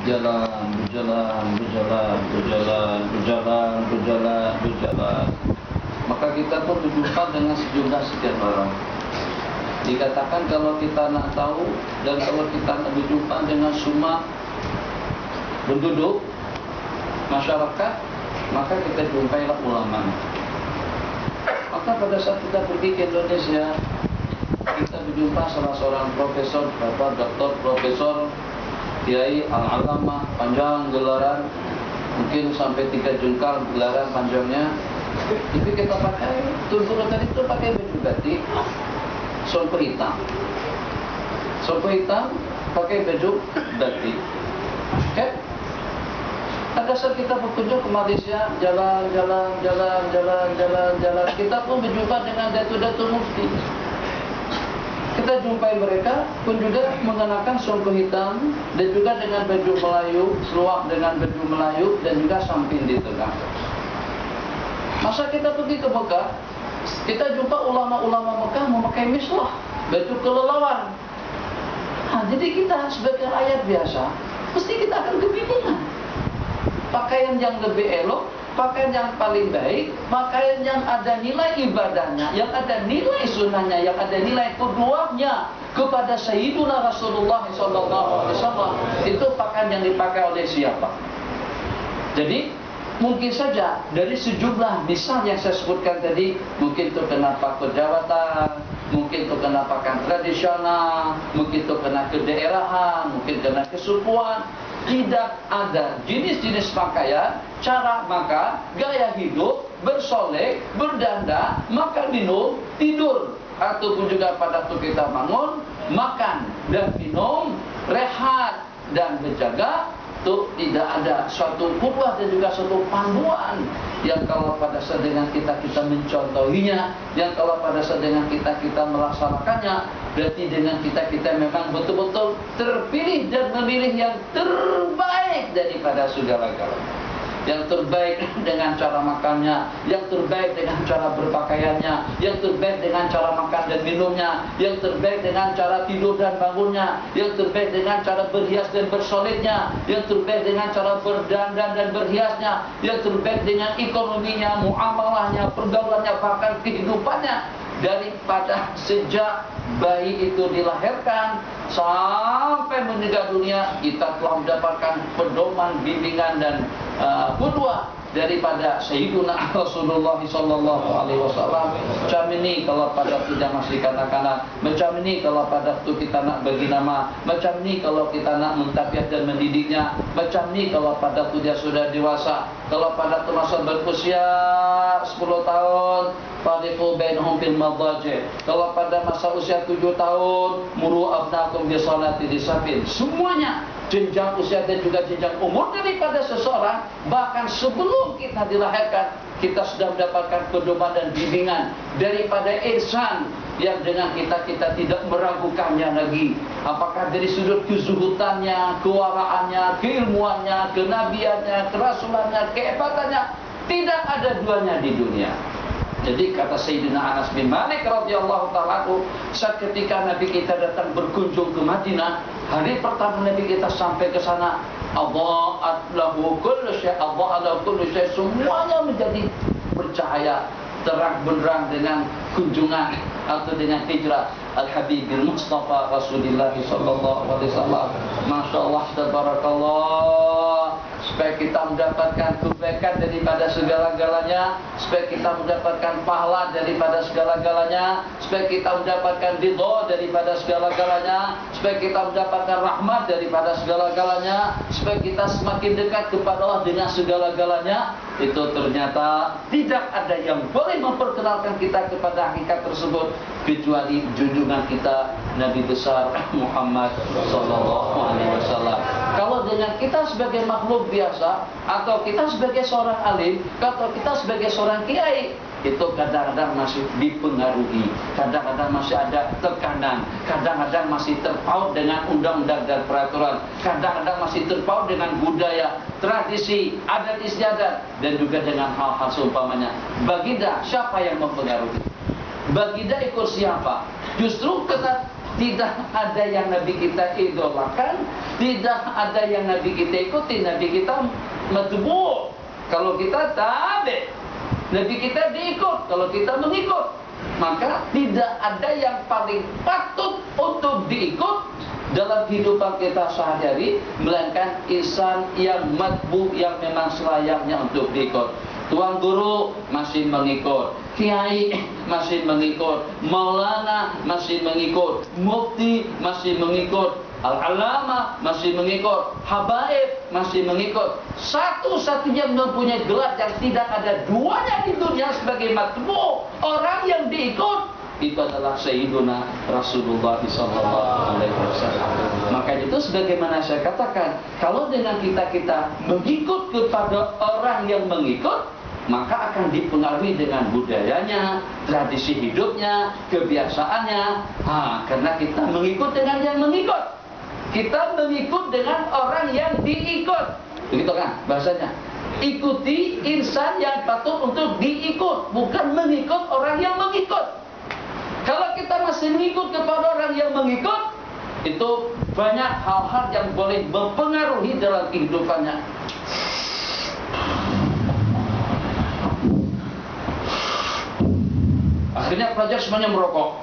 Berjalan, berjalan, berjalan, berjalan, berjalan, berjalan, berjalan. Maka kita pun berjumpa dengan sejumlah sekian orang. Dikatakan kalau kita nak tahu dan kalau kita nak berjumpa dengan semua penduduk masyarakat, maka kita jumpailah ulama. Maka pada saat kita pergi ke Indonesia, kita berjumpa salah seorang profesor, Bapak Dr. Profesor Kiai Al-Alamah, panjang gelaran, mungkin sampai 3 jengkal gelaran panjangnya. Tapi kita pakai, tubuh tadi itu pakai baju batik, sompo hitam. Sompo hitam pakai baju batik. Okay? Pada saat kita berkunjung ke Malaysia, jalan, kita pun berjumpa dengan Datuk-Datuk Mufti. Kita jumpai mereka pun juga mengenakan songkok hitam dan juga dengan baju Melayu, seluar dengan baju Melayu dan juga samping di tengah. Masa kita pergi ke Mekah, kita jumpa ulama-ulama Mekah memakai miswah, baju kelelawar. Jadi kita sebagai rakyat biasa, mesti kita akan kebingungan. Pakaian yang lebih elok, pakaian yang paling baik, pakaian yang ada nilai ibadahnya, yang ada nilai sunnahnya, yang ada nilai kedua-nya kepada Sayyiduna Rasulullah SAW. Itu pakaian yang dipakai oleh siapa? Jadi mungkin saja dari sejumlah misal yang saya sebutkan tadi, mungkin itu kena pakaian jawatan, mungkin itu kena pakaian tradisional, mungkin itu kena kedaerahan, mungkin kena kesukuan. Tidak ada jenis-jenis pakaian, cara makan, gaya hidup, bersolek, berdanda, makan minum, tidur, ataupun juga pada waktu kita bangun, makan dan minum, rehat dan berjaga. Itu tidak ada suatu qudwah dan juga suatu panduan yang kalau pada saat dengan kita mencontohinya, yang kalau pada saat dengan kita melaksanakannya, berarti dengan kita memang betul-betul terpilih dan memilih yang terbaik daripada segala-galanya. Yang terbaik dengan cara makannya, yang terbaik dengan cara berpakaiannya, yang terbaik dengan cara makan dan minumnya, yang terbaik dengan cara tidur dan bangunnya, yang terbaik dengan cara berhias dan bersolidnya, yang terbaik dengan cara berdandan dan berhiasnya, yang terbaik dengan ekonominya, muamalahnya, pergaulannya, bahkan kehidupannya. Daripada sejak bayi itu dilahirkan sampai meninggal dunia, kita telah mendapatkan pedoman, bimbingan dan qudwah daripada Sayyiduna Rasulullah SAW. Macam ini kalau pada waktu dia masih kanak-kanak, macam ini kalau pada waktu kita nak bagi nama, macam ini kalau kita nak mentarbiyah dan mendidiknya, macam ini kalau pada waktu dia sudah dewasa. Kalau pada waktu masa berusia 10 tahun, fariqu bainahum fil madaji'. Kalau pada masa usia 7 tahun, muru abnakum bisalati disafin. Semuanya jenjang usia dan juga jenjang umur daripada seseorang, bahkan sebelum kita dilahirkan, kita sudah mendapatkan pedoman dan bimbingan daripada ihsan yang dengan kita tidak meragukannya lagi. Apakah dari sudut kezuhutannya, kewaraannya, keilmuannya, kenabiannya, kerasulannya, kehebatannya, tidak ada duanya di dunia. Jadi kata Sayyidina Anas bin Malik radhiyallahu ta'ala anhu, saat ketika Nabi kita datang berkunjung ke Madinah, hari pertama Nabi kita sampai ke sana, adha'at lahu kullu syai', adha'at lahu kullu syai', semuanya menjadi bercahaya, terang benderang dengan kunjungan atau dengan hijrah Al-Habibil Mustafa Rasulullah sallallahu alaihi wasallam. Masyaallah, tabarakallah. Supaya kita mendapatkan kebaikan daripada segala-galanya, supaya kita mendapatkan pahala daripada segala-galanya, supaya kita mendapatkan ridha daripada segala-galanya, supaya kita mendapatkan rahmat daripada segala-galanya, supaya kita semakin dekat kepada Allah dengan segala-galanya. Itu ternyata tidak ada yang boleh memperkenalkan kita kepada hakikat tersebut kecuali junjungan kita Nabi besar Muhammad sallallahu alaihi wasallam. Kalau dengan kita sebagai makhluk biasa, atau kita sebagai seorang alim, atau kita sebagai seorang kiai, itu kadang-kadang masih dipengaruhi, kadang-kadang masih ada tekanan, kadang-kadang masih terpaut dengan undang-undang dan peraturan, kadang-kadang masih terpaut dengan budaya, tradisi, adat istiadat, dan juga dengan hal-hal seumpamanya. Baginda siapa yang mempengaruhi? Baginda ikut siapa? Justru kata tidak ada yang Nabi kita idolakan, tidak ada yang Nabi kita ikuti. Nabi kita matbu', kalau kita tabi'. Nabi kita diikut, kalau kita mengikut. Maka tidak ada yang paling patut untuk diikut dalam kehidupan kita sehari-hari melainkan insan yang matbu', yang memang selayaknya untuk diikut. Tuan guru masih mengikut, kiai masih mengikut, maulana masih mengikut, mufti masih mengikut, al-alama masih mengikut, habaib masih mengikut. Satu-satunya mempunyai gelar yang tidak ada duanya di dunia sebagai matbu', orang yang diikut, itu adalah Sayyiduna Rasulullah SAW. Maka itu sebagaimana saya katakan, kalau dengan kita mengikut kepada orang yang mengikut, maka akan dipengaruhi dengan budayanya, tradisi hidupnya, kebiasaannya. Karena kita mengikut dengan yang mengikut, kita mengikut dengan orang yang diikut. Begitu kan bahasanya? Ikuti insan yang patut untuk diikut, bukan mengikut orang yang mengikut. Kalau kita masih mengikut kepada orang yang mengikut, itu banyak hal-hal yang boleh mempengaruhi dalam kehidupannya. Akhirnya pelajar semuanya merokok.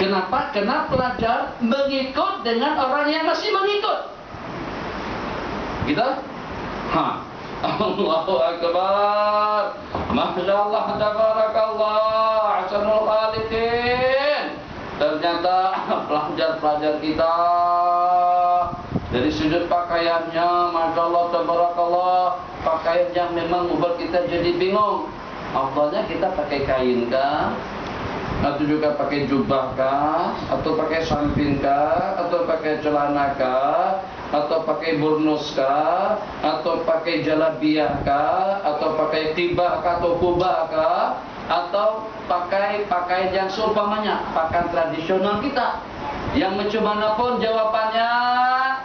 Kenapa? Karena pelajar mengikut dengan orang yang masih mengikut. Gitu? Allahu Akbar. Masya Allah, tabarakallah, ahsanul khaliqin. Ternyata pelajar-pelajar kita dari sudut pakaiannya, Masya Allah, tabarakallah, pakaian yang memang membuat kita jadi bingung. Afdalnya kita pakai kain kah? Atau juga pakai jubah kah? Atau pakai samping kah? Atau pakai celana kah? Atau pakai burnus kah? Atau pakai jalabiyah kah? Atau pakai tibah kah? Atau kubah kah? Atau pakai pakaian yang seumpamanya pakaian tradisional kita? Yang macam mana pun jawabannya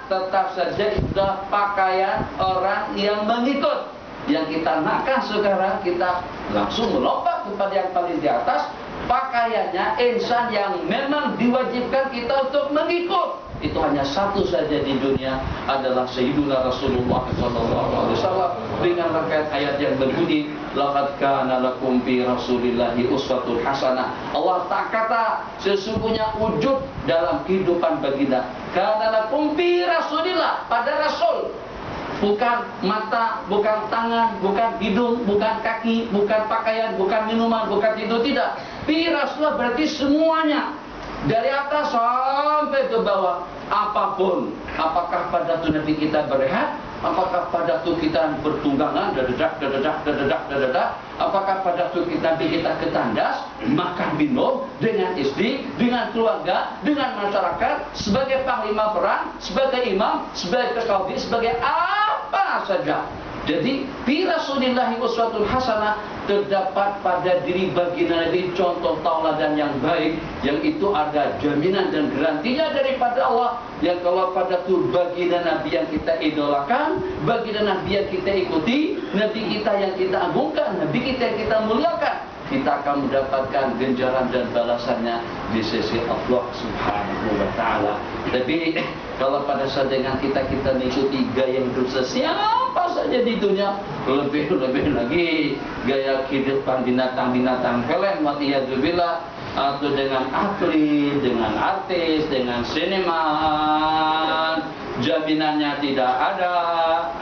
tetap saja sudah pakaian orang yang mengikut. Yang kita nakah sekarang, kita langsung melompat kepada yang paling di atas. Pakaiannya insan yang memang diwajibkan kita untuk mengikut. Itu hanya satu saja di dunia, adalah Sayyiduna Rasulullah SAW, dengan rangkaian ayat yang berbunyi, laqad kana lakum fi Rasulillahi uswatun hasanah. Allah tak kata sesungguhnya wujud dalam kehidupan baginda. Kana lakum fi Rasulillah, pada Rasul. Bukan mata, bukan tangan, bukan hidung, bukan kaki, bukan pakaian, bukan minuman, bukan itu, tidak. Fi Rasulullah berarti semuanya, dari atas sampai ke bawah. Apapun, apakah pada tu Nabi kita berehat, apakah pada tu kita bertunggangan, dadak, apakah pada tu kita ketandas, makan minum dengan istri, dengan keluarga, dengan masyarakat, sebagai panglima perang, sebagai imam, sebagai qaudi, sebagai apa saja. Jadi fi Rasulillahi uswatun hasanah, terdapat pada diri baginda Nabi contoh tauladan yang baik, yang itu ada jaminan dan garantinya daripada Allah. Yang kalau pada tu baginda Nabi yang kita idolakan, baginda Nabi yang kita ikuti, Nabi kita yang kita agungkan, Nabi kita yang kita muliakan, kita akan mendapatkan ganjaran dan balasannya di sisi Allah Subhanahu wa Ta'ala. Tapi kalau pada saat dengan kita mengikuti gaya hidup siapa saja di dunia, lebih lagi gaya kehidupan binatang-binatang pelem, waliyadzubillah, atau dengan atlet, dengan artis, dengan seniman, jaminannya tidak ada,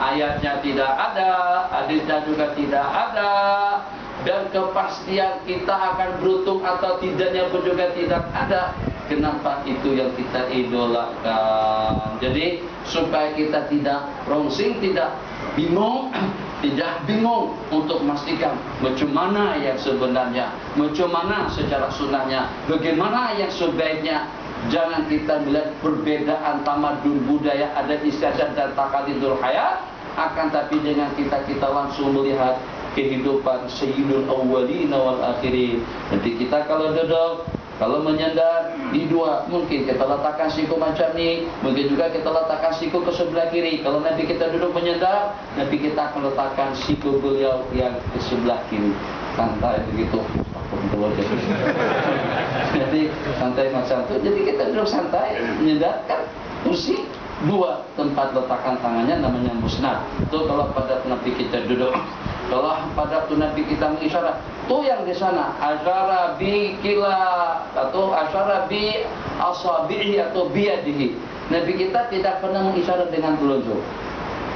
ayatnya tidak ada, hadisnya juga tidak ada, dan kepastian kita akan beruntung atau tidaknya pun juga tidak ada. Kenapa itu yang kita idolakan? Jadi supaya kita tidak rongsing, tidak bingung, tidak bingung untuk memastikan macam mana yang sebenarnya, macam mana secara sunnahnya, bagaimana yang sebaiknya. Jangan kita melihat perbedaan tamadun, budaya, adat istiadat dan takalidul hayat, akan tapi dengan kita langsung melihat kehidupan Sayyidul Awwalin wal Akhirin. Nanti kita kalau duduk, kalau menyandar di dua, mungkin kita letakkan siku macam ni, mungkin juga kita letakkan siku ke sebelah kiri. Kalau nanti kita duduk menyandar, nanti kita akan letakkan siku beliau yang ke sebelah kiri. Santai begitu. kebetulan. Jadi santai macam itu. Jadi kita duduk santai, menyandarkan kursi, dua tempat letakkan tangannya namanya musnad. Itu kalau pada Nabi kita duduk. Kalau pada Nabi kita mengisyarat, tuh yang di sana asyara bi kila atau asyara bi asabi'i atau biyadihi. Nabi kita tidak pernah mengisyarat dengan telunjuk.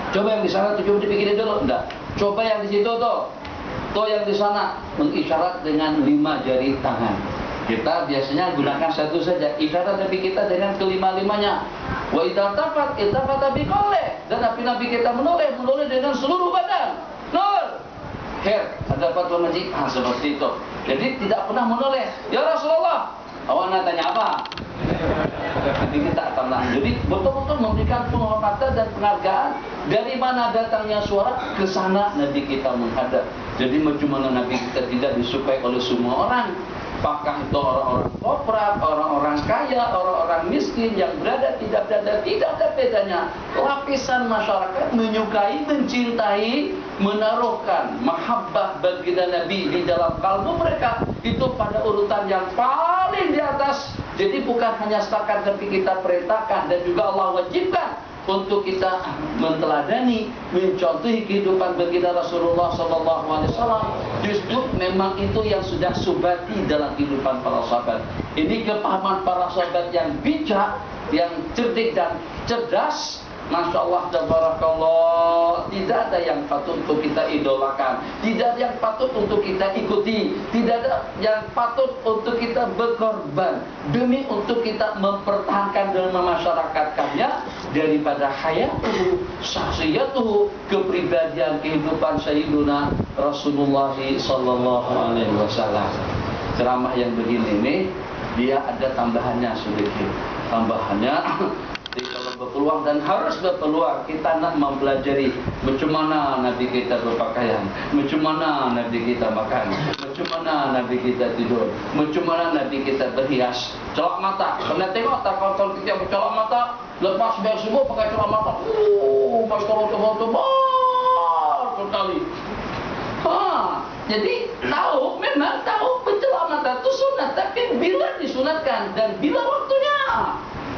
Coba yang di sana tuh coba dipikirin dulu, enggak. Coba yang di situ tuh yang di sana mengisyarat dengan 5 jari tangan. Kita biasanya gunakan satu saja. Isyarat Nabi kita dengan kelima-limanya. Wa idza tafat biqoleh. Dan Nabi kita menoleh dengan seluruh badan. Nur. Her, ada fatwa majid, seperti itu. Jadi tidak pernah menoleh. Ya Rasulullah, awak nak tanya apa? Nabi kita akan langsung. Jadi betul-betul memberikan penghormatan dan penghargaan. Dari mana datangnya suara, ke sana Nabi kita menghadap. Jadi macam mana Nabi kita tidak disukai oleh semua orang. Apakah itu orang-orang koprat, orang-orang kaya, orang-orang miskin yang berada tidak ada bedanya. Lapisan masyarakat menyukai, mencintai, menaruhkan mahabbah baginda Nabi di dalam kalbu mereka. Itu pada urutan yang paling di atas. Jadi bukan hanya setakat Nabi kita perintahkan dan juga Allah wajibkan untuk kita menteladani, mencontohi kehidupan baginda Rasulullah SAW. Justru memang itu yang sudah subati dalam kehidupan para sahabat. Ini kepahaman para sahabat yang bijak, yang cerdik dan cerdas. Masya Allah, tabarakallah. Tidak ada yang patut untuk kita idolakan, tidak ada yang patut untuk kita ikuti, tidak ada yang patut untuk kita berkorban demi untuk kita mempertahankan dan memasyarakatkannya daripada hayatuhu, syakhsiyatuhu, kepribadian kehidupan Sayyiduna Rasulullah sallallahu alaihi wasallam. Ceramah yang begini ini dia ada tambahannya sedikit. Tambahannya jadi kalau berpeluang dan harus berpeluang, kita nak mempelajari macam mana Nabi kita berpakaian, macam mana Nabi kita makan, macam mana Nabi kita tidur, macam mana Nabi kita berhias. Celak mata, pernah tengok tak kawan-kawan kita bercelak mata, lepas biar semua pakai celak mata. Masya Allah, tebal sekali. Jadi memang tahu bercelak mata itu sunat, tapi bila disunatkan dan bila waktunya.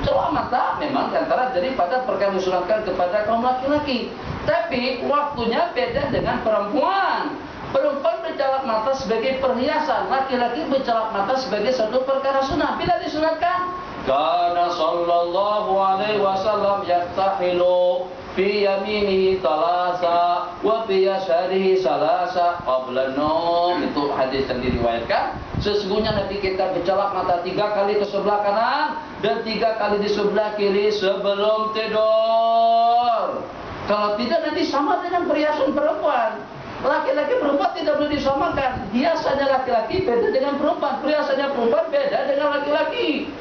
Celak mata memang antara daripada perkara disunatkan kepada kaum laki-laki. Tapi waktunya beda dengan perempuan. Perempuan bercelak mata sebagai perhiasan, laki-laki bercelak mata sebagai satu perkara sunnah. Bila disunatkan, kana sallallahu alaihi wasallam yastahilu fi yaminihi talasa wa fi yasarihi salasa qabla an-nawm. Itu hadis yang diriwayatkan. Sesungguhnya Nabi kita bercelak mata 3 kali ke sebelah kanan dan 3 kali di sebelah kiri sebelum tidur. Kalau tidak nanti sama dengan perhiasan perempuan. Laki-laki perempuan tidak boleh disamakan. Hiasannya laki-laki beda dengan perempuan, perhiasannya perempuan beda dengan laki-laki.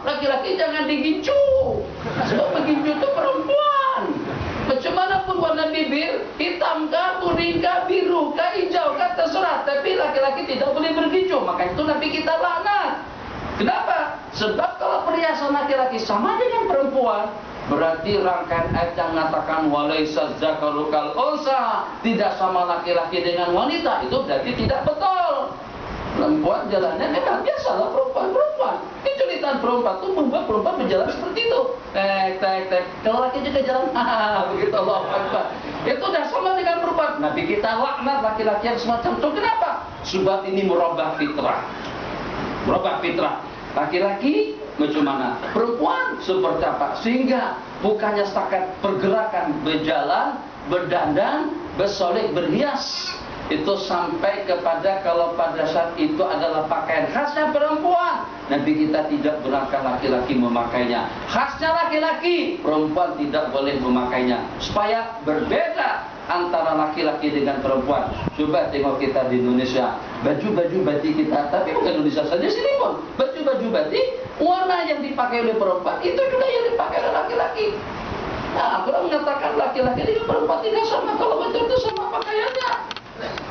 Laki-laki jangan digincu. Sebab begincu itu perempuan. Macam mana pun warna bibir, hitam kah, kuning kah, biru kah, hijau kah, terserah. Tapi laki-laki tidak boleh bergincu. Maka itu Nabi kita laknat. Kenapa? Sebab kalau perhiasan laki-laki sama dengan perempuan, berarti rangkaian ayat yang mengatakan walaisa dzakaru kal unsa, tidak sama laki-laki dengan wanita, itu berarti tidak betul. Perempuan jalannya memang biasalah perempuan. Kejulitan perempuan itu membuat perempuan berjalan seperti itu. Tek. Kalau laki juga jalan, begitu Allah Akbar. Itu dah sama dengan perempuan. Nabi kita laknat laki-laki yang semacam itu. Kenapa? Sebab ini merubah fitrah. Laki-laki macam mana? Perempuan seperti apa? Sehingga bukannya setakat pergerakan berjalan, berdandan, bersolek, berhias, itu sampai kepada kalau pada saat itu adalah pakaian khasnya perempuan, Nabi kita tidak berangkat laki-laki memakainya. Khasnya laki-laki, perempuan tidak boleh memakainya. Supaya berbeda antara laki-laki dengan perempuan. Coba tengok kita di Indonesia, baju-baju batik kita, tapi bukan Indonesia saja, sini pun baju-baju batik, warna yang dipakai oleh perempuan itu juga yang dipakai oleh laki-laki. Nah, kalau mengatakan laki-laki dengan perempuan tidak sama, kalau betul itu sama pakaiannya.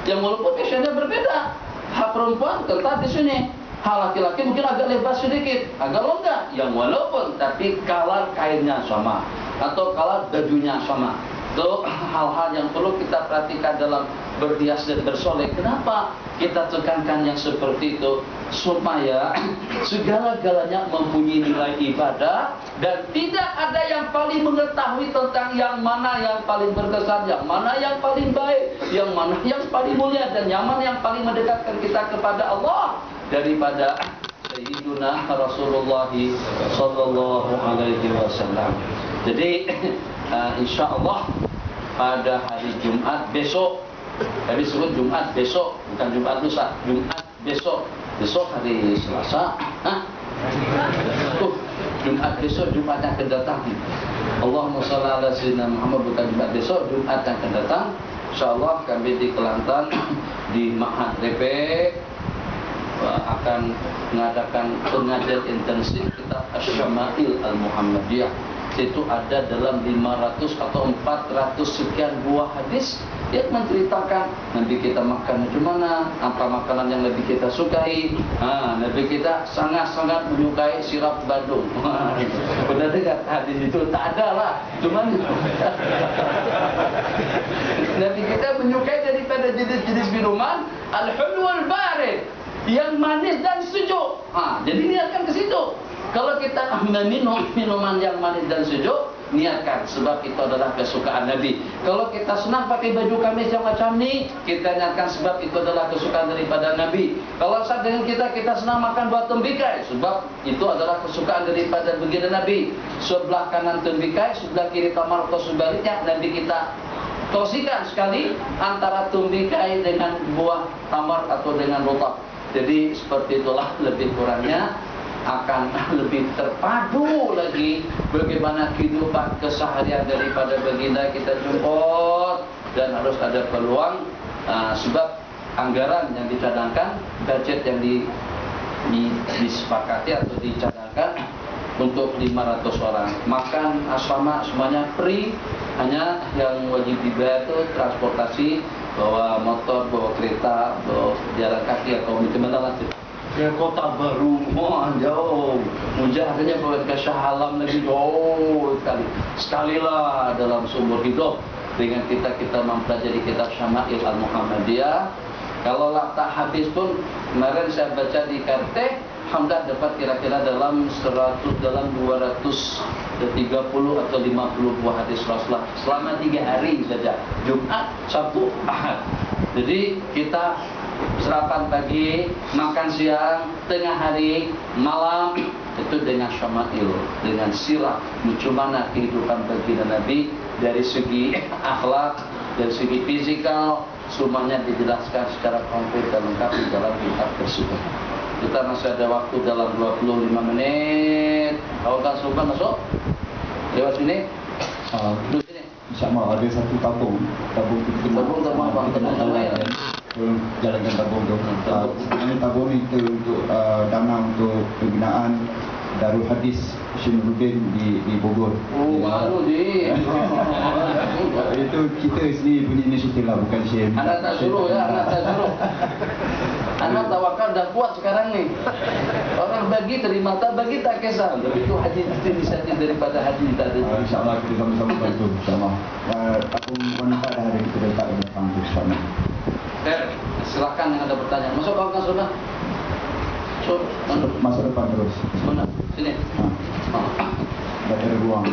Yang walaupun fashionnya berbeda, hak perempuan ketat di sini, hak laki-laki mungkin agak lebar sedikit, agak longgar. Yang walaupun tapi kalar kainnya sama atau kalar bajunya sama. Itu hal-hal yang perlu kita perhatikan dalam berhias dan bersolek. Kenapa kita tekankan yang seperti itu? Supaya segala-galanya mempunyai nilai ibadah dan tidak ada yang paling mengetahui tentang yang mana yang paling berkesan, yang mana yang paling baik, yang mana yang paling mulia, dan yang mana yang paling mendekatkan kita kepada Allah daripada Sayyiduna Rasulullah sallallahu alaihi wasallam. Jadi insya Allah pada hari Jumat besok, kami sebut Jumat besok, bukan Jumat lusa, Jumat besok. Besok hari Selasa, Jumat besok, Jumat yang akan datang. Allahumma shalli ala sayyidina Muhammad, bukan Jumat besok, Jumat yang akan datang. InsyaAllah kami di Kelantan di Ma'had Repek akan mengadakan pengajian intensif kitab Asy-Syama'il Al-Muhammadiyah. Itu ada dalam 500 atau 400 sekian buah hadis yang menceritakan Nabi kita makan macam mana, apa makanan yang lebih kita sukai. Nabi kita sangat-sangat menyukai sirap Badung. Benar tidak? Hadis itu tak ada lah, cuman Nabi kita menyukai daripada jenis-jenis minuman al-hulwul barid, yang manis dan sejuk. Jadi niatkan ke situ. Kalau kita meminum minuman yang manis dan sejuk, niatkan sebab itu adalah kesukaan Nabi. Kalau kita senang pakai baju gamis yang macam ni, kita niatkan sebab itu adalah kesukaan daripada Nabi. Kalau saat dengan kita senang makan buah tembikai, sebab itu adalah kesukaan daripada baginda Nabi. Sebelah kanan tembikai, sebelah kiri tamar atau sebaliknya, Nabi kita kongsikan sekali antara tembikai dengan buah tamar atau dengan rotab. Jadi seperti itulah lebih kurangnya, akan lebih terpadu lagi bagaimana kehidupan keseharian daripada baginda kita jemput, dan harus ada peluang sebab anggaran yang dicadangkan, budget yang disepakati atau dicadangkan untuk 500 orang. Makan asrama semuanya free, hanya yang wajib dibayar itu transportasi, bawa motor, bawa kereta, bawa jalan kaki atau macam-macam lah. Ya, Kota Baru, jauh. Mujahidnya bawa ke Shah Alam lagi jauh sekali lah dalam seumur hidup. Dengan kita mempelajari kitab Syama'il Al-Muhammadiyah. Kalau tak habis pun, kemarin saya baca di Karteh, alhamdulillah dapat kira-kira dalam 230 atau 50 buah hadis Rasulullah selama 3 hari saja, Jumat, Sabtu, Ahad. Jadi kita sarapan pagi, makan siang, tengah hari, malam, itu dengan Syama'il, dengan sirah, bagaimana kehidupan baginda Nabi dari segi akhlak, dari segi fisikal, semuanya dijelaskan secara komplit dan lengkap di dalam kitab tersebut. Kita masih ada waktu dalam 25 menit. Awak Sultan masuk? Lewat sini? Duduk sini. InsyaAllah ada satu tabung apa? Kita nak jalankan tabung tu. Sebenarnya tabung ni untuk dana untuk pembinaan Darul Hadis Syekh Nuruddin di Bogor. Baru je. Itu kita sendiri punya inisiatif lah, bukan Syekh. Anak tak suruh ya, anak tak suruh. Anak tawakal dah kuat sekarang ni. Orang bagi terima, tak bagi tak kisah. Tapi itu haji itu inisiatif daripada haji tadi. InsyaAllah kita sama-sama bantu. InsyaAllah. Tabung wanita dah ada kita letak di belakang tu. InsyaAllah. Silakan yang ada pertanyaan. Masuk kawan sudah. Masuk depan terus. Sudah. Sini. Dah ada ruang.